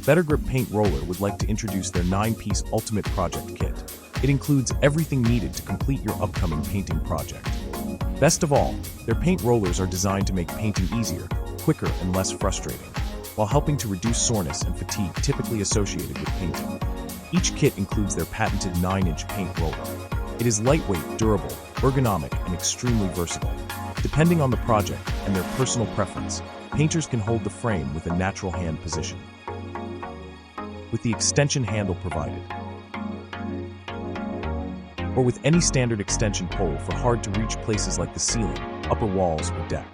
BetterGrip Paint Roller would like to introduce their 9-piece Ultimate Project Kit. It includes everything needed to complete your upcoming painting project. Best of all, their paint rollers are designed to make painting easier, quicker, and less frustrating, while helping to reduce soreness and fatigue typically associated with painting. Each kit includes their patented 9-inch paint roller. It is lightweight, durable, ergonomic, and extremely versatile. Depending on the project and their personal preference, painters can hold the frame with a natural hand position, with the extension handle provided, or with any standard extension pole for hard-to-reach places like the ceiling, upper walls, or deck.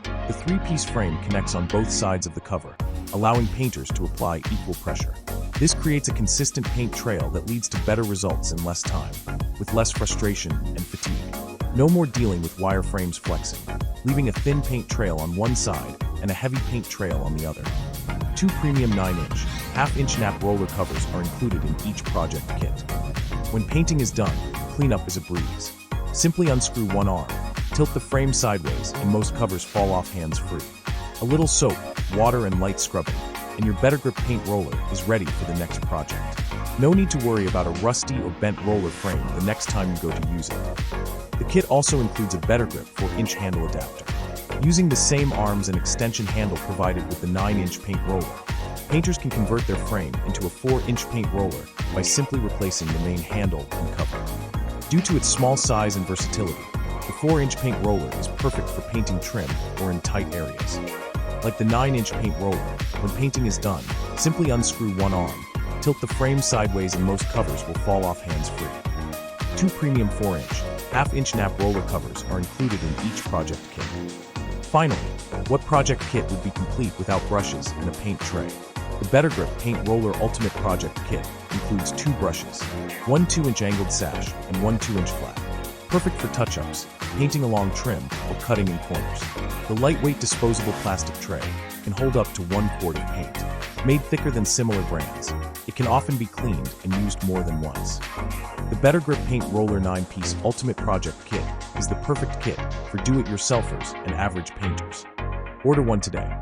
The 3-piece frame connects on both sides of the cover, allowing painters to apply equal pressure. This creates a consistent paint trail that leads to better results in less time, with less frustration and fatigue. No more dealing with wire frames flexing, leaving a thin paint trail on one side and a heavy paint trail on the other. 2 premium 9-inch, half-inch nap roller covers are included in each project kit. When painting is done, cleanup is a breeze. Simply unscrew one arm, tilt the frame sideways, and most covers fall off hands-free. A little soap, water, and light scrubbing, and your BetterGrip Paint Roller is ready for the next project. No need to worry about a rusty or bent roller frame the next time you go to use it. The kit also includes a BetterGrip 4-inch handle adapter. Using the same arms and extension handle provided with the 9-inch paint roller, painters can convert their frame into a 4-inch paint roller by simply replacing the main handle and cover. Due to its small size and versatility, the 4-inch paint roller is perfect for painting trim or in tight areas. Like the 9-inch paint roller, when painting is done, simply unscrew one arm, tilt the frame sideways, and most covers will fall off hands-free. 2 premium 4-inch, half-inch nap roller covers are included in each project kit. Finally, what project kit would be complete without brushes and a paint tray? The BetterGrip Paint Roller Ultimate Project Kit includes 2 brushes, one 2-inch angled sash and one 2-inch flat. Perfect for touch-ups, painting along trim, or cutting in corners. The lightweight disposable plastic tray can hold up to 1 quart of paint. Made thicker than similar brands, it can often be cleaned and used more than once. The BetterGrip Paint Roller 9-piece Ultimate Project Kit is the perfect kit for do-it-yourselfers and average painters. Order one today.